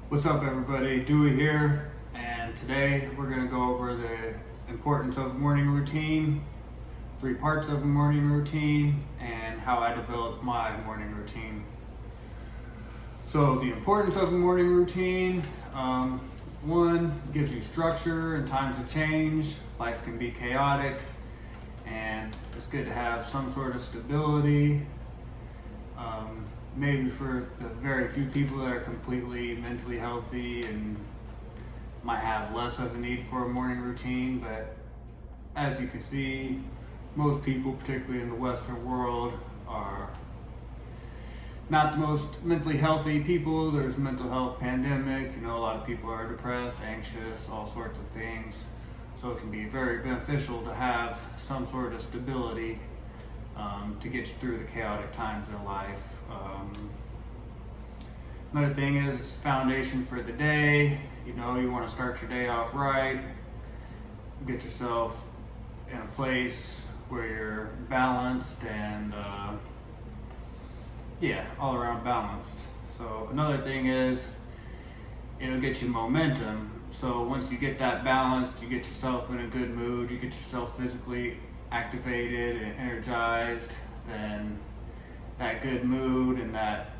What's up, everybody? Dewey here, and today we're going to go over the importance of morning routine, 3 parts of a morning routine, and how I develop my morning routine. So, the importance of a morning routine, one, gives you structure in times of change. Life can be chaotic, and it's good to have some sort of stability. Maybe for the very few people that are completely mentally healthy and might have less of a need for a morning routine, but as you can see, most people, particularly in the Western world, are not the most mentally healthy people. There's a mental health pandemic. A lot of people are depressed, anxious, all sorts of things. So it can be very beneficial to have some sort of stability to get you through the chaotic times in life. Another thing is foundation for the day. You want to start your day off right. Get yourself in a place where you're balanced and all around balanced. So another thing is it'll get you momentum. So once you get that balanced, you get yourself in a good mood, you get yourself physically activated and energized, then that good mood and that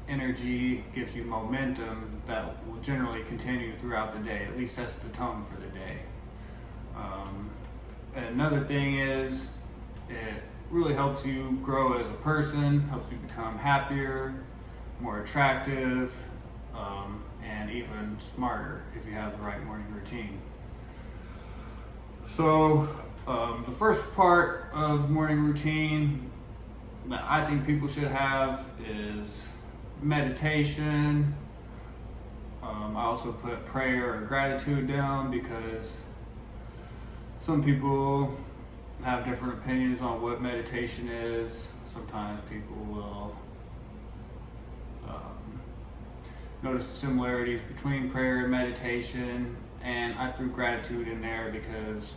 energy gives you momentum that will generally continue throughout the day. At least that's the tone for the day. And another thing is it really helps you grow as a person, helps you become happier, more attractive, and even smarter if you have the right morning routine. So the first part of morning routine that I think people should have is meditation. I also put prayer or gratitude down because some people have different opinions on what meditation is. Sometimes people will notice the similarities between prayer and meditation, and I threw gratitude in there because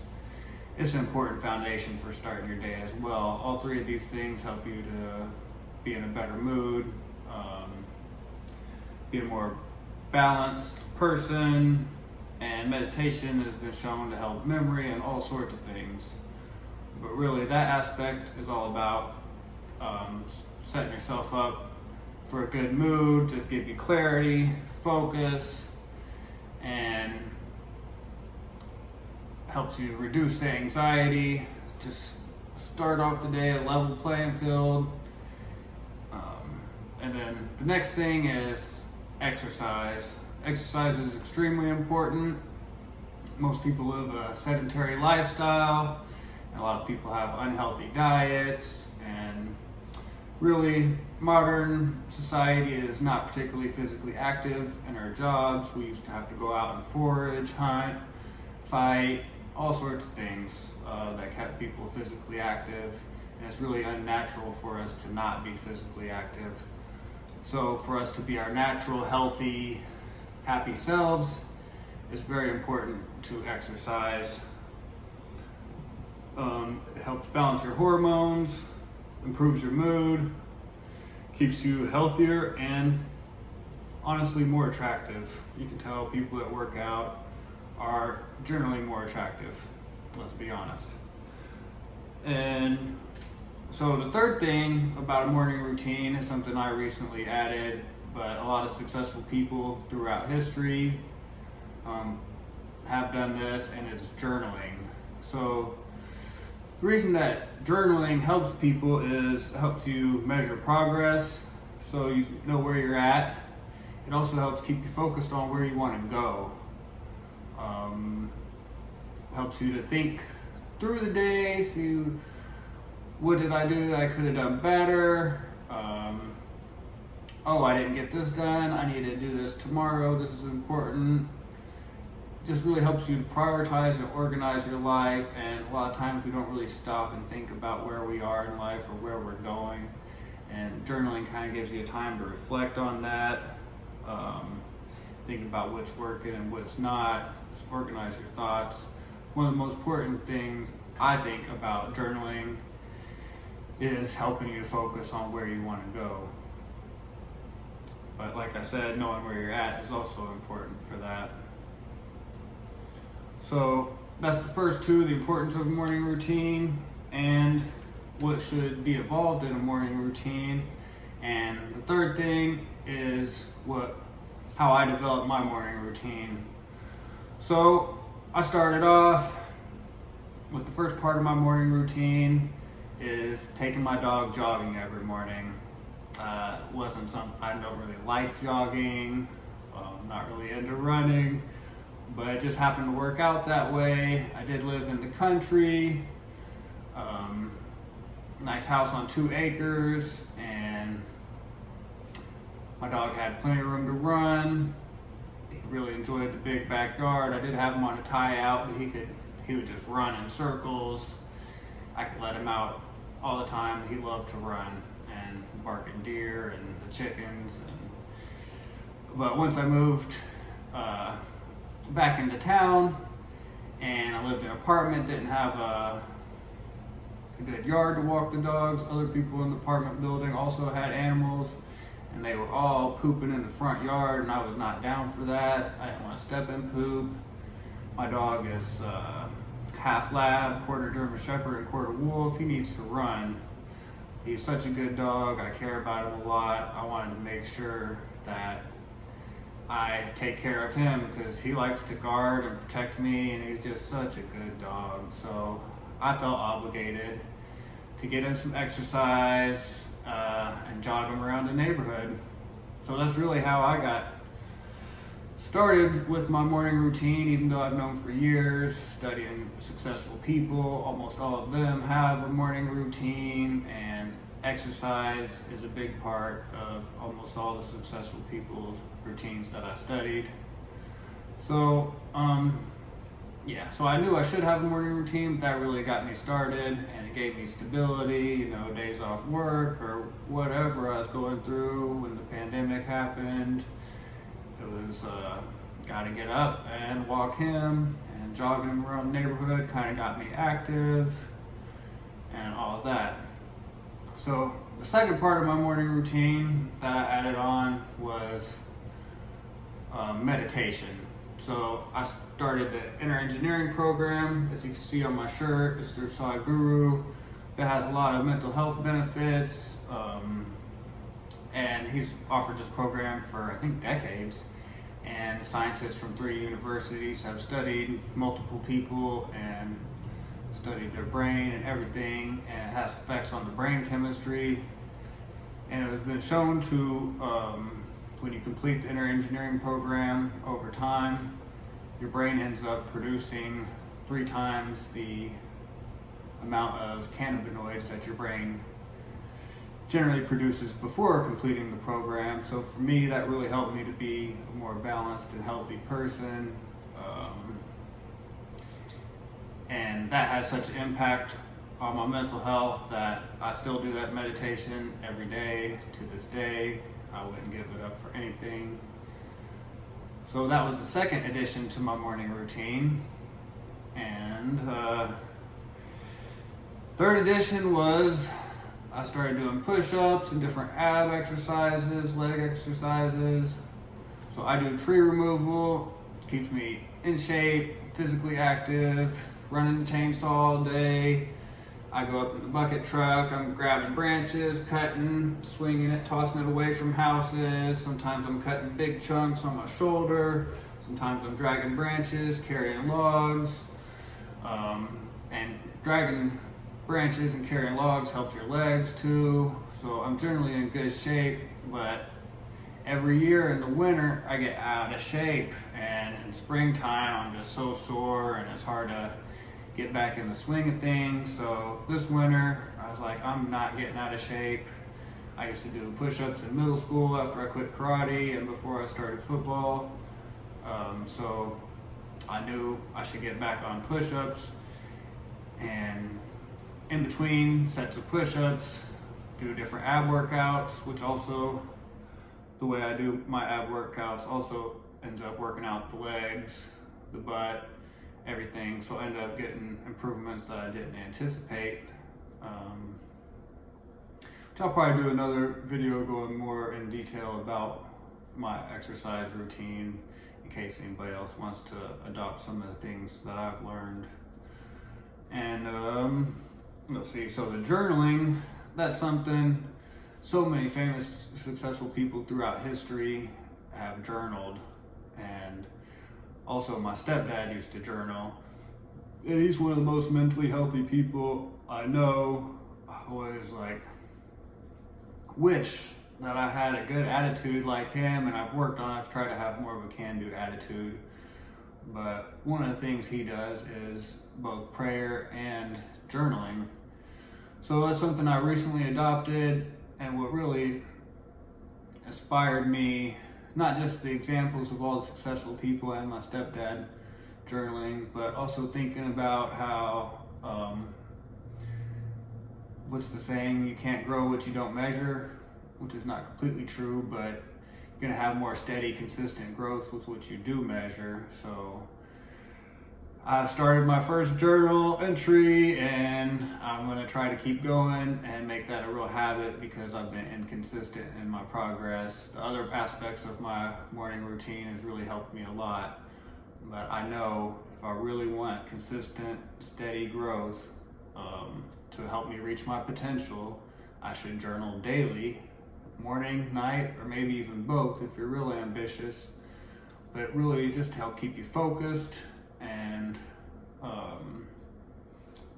it's an important foundation for starting your day as well. All 3 of these things help you to be in a better mood, be a more balanced person, and meditation has been shown to help memory and all sorts of things. But really, that aspect is all about setting yourself up for a good mood, just give you clarity, focus, and helps you reduce the anxiety, just start off the day at a level playing field. And then the next thing is exercise. Exercise is extremely important. Most people live a sedentary lifestyle, and a lot of people have unhealthy diets, and really modern society is not particularly physically active in our jobs. We used to have to go out and forage, hunt, fight, all sorts of things that kept people physically active, and it's really unnatural for us to not be physically active. So for us to be our natural, healthy, happy selves, it's very important to exercise. It helps balance your hormones, improves your mood, keeps you healthier, and honestly more attractive. You can tell people that work out are generally more attractive, let's be honest. And so the third thing about a morning routine is something I recently added, but a lot of successful people throughout history have done this, and it's journaling. So the reason that journaling helps people is it helps you measure progress, so you know where you're at. It also helps keep you focused on where you want to go. Helps you to think through the day, see what did I do that I could have done better. I didn't get this done, I need to do this tomorrow, this is important. Just really helps you to prioritize and organize your life, and a lot of times we don't really stop and think about where we are in life or where we're going, and journaling kind of gives you a time to reflect on that, think about what's working and what's not, just organize your thoughts. One of the most important things I think about journaling is helping you to focus on where you want to go. But like I said, knowing where you're at is also important for that. So that's the first two, the importance of a morning routine and what should be involved in a morning routine. And the third thing is how I developed my morning routine. So I started off with the first part of my morning routine is taking my dog jogging every morning. Wasn't something, I don't really like jogging, not really into running, but it just happened to work out that way. I did live in the country, nice house on 2 acres, and my dog had plenty of room to run. He really enjoyed the big backyard. I did have him on a tie out, but he would just run in circles. I could let him out all the time. He loved to run and bark at deer and the chickens. But once I moved back into town and I lived in an apartment, didn't have a good yard to walk the dogs. Other people in the apartment building also had animals, and they were all pooping in the front yard, and I was not down for that. I didn't want to step in poop. My dog is half lab, quarter German Shepherd, and quarter wolf. He needs to run. He's such a good dog. I care about him a lot. I wanted to make sure that I take care of him because he likes to guard and protect me, and he's just such a good dog. So I felt obligated to get him some exercise and jog him around the neighborhood. So that's really how I got started with my morning routine, even though I've known for years, studying successful people. Almost all of them have a morning routine, and exercise is a big part of almost all the successful people's routines that I studied. So, so I knew I should have a morning routine, but that really got me started, and it gave me stability, days off work or whatever I was going through when the pandemic happened. It was got to get up and walk him, and jogging him around the neighborhood kind of got me active and all of that. So the second part of my morning routine that I added on was meditation. So I started the Inner Engineering program. As you can see on my shirt, it's through Sadhguru. It has a lot of mental health benefits, and he's offered this program for, I think, decades. And scientists from 3 universities have studied multiple people and studied their brain and everything, and it has effects on the brain chemistry. And it has been shown to, when you complete the Inner Engineering program over time, your brain ends up producing 3 times the amount of cannabinoids that your brain generally produces before completing the program. So for me, that really helped me to be a more balanced and healthy person. And that has such an impact on my mental health that I still do that meditation every day to this day. I wouldn't give it up for anything. So that was the second addition to my morning routine. And third addition was I started doing push-ups and different ab exercises, leg exercises. So I do tree removal, keeps me in shape, physically active, running the chainsaw all day. I go up in the bucket truck, I'm grabbing branches, cutting, swinging it, tossing it away from houses. Sometimes I'm cutting big chunks on my shoulder. Sometimes I'm dragging branches, carrying logs. And dragging branches and carrying logs helps your legs too. So I'm generally in good shape, but every year in the winter I get out of shape, and in springtime I'm just so sore and it's hard to get back in the swing of things. So this winter I was like, I'm not getting out of shape. I used to do push-ups in middle school after I quit karate and before I started football. So I knew I should get back on push-ups, and in between sets of push-ups, do different ab workouts, which also, the way I do my ab workouts also ends up working out the legs, the butt, everything. So I end up getting improvements that I didn't anticipate. Which I'll probably do another video going more in detail about my exercise routine in case anybody else wants to adopt some of the things that I've learned. And let's see, so the journaling, that's something so many famous, successful people throughout history have journaled. And also my stepdad used to journal. And he's one of the most mentally healthy people I know. I always wish that I had a good attitude like him, and I've tried to have more of a can-do attitude. But one of the things he does is both prayer and journaling. So that's something I recently adopted, and what really inspired me, not just the examples of all the successful people and my stepdad journaling, but also thinking about how, what's the saying, you can't grow what you don't measure, which is not completely true, but you're gonna have more steady, consistent growth with what you do measure. So I've started my first journal entry, and I'm gonna try to keep going and make that a real habit because I've been inconsistent in my progress. The other aspects of my morning routine has really helped me a lot, but I know if I really want consistent, steady growth to help me reach my potential, I should journal daily, morning, night, or maybe even both if you're really ambitious, but really just to help keep you focused and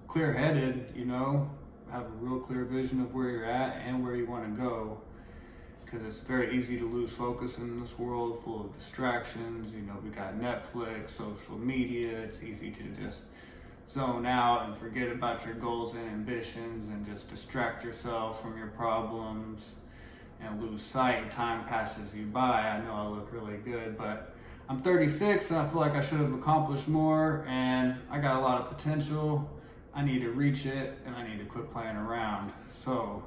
clear-headed, have a real clear vision of where you're at and where you want to go, because it's very easy to lose focus in this world full of distractions. We got Netflix, social media. It's easy to just zone out and forget about your goals and ambitions and just distract yourself from your problems and lose sight, and time passes you by. I know I look really good, but I'm 36 and I feel like I should have accomplished more, and I got a lot of potential. I need to reach it, and I need to quit playing around. So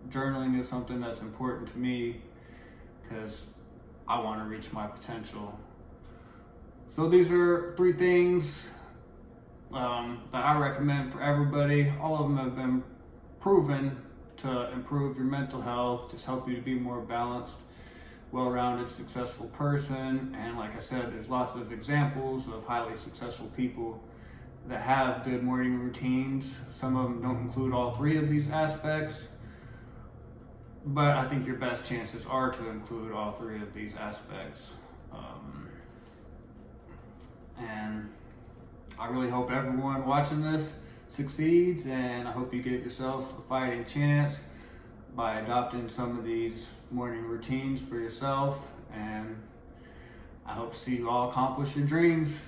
journaling is something that's important to me because I want to reach my potential. So these are 3 things that I recommend for everybody. All of them have been proven to improve your mental health, just help you to be more balanced, well-rounded, successful person. And like I said, there's lots of examples of highly successful people that have good morning routines. Some of them don't include all 3 of these aspects, but I think your best chances are to include all 3 of these aspects. And I really hope everyone watching this succeeds, and I hope you give yourself a fighting chance by adopting some of these morning routines for yourself, and I hope to see you all accomplish your dreams.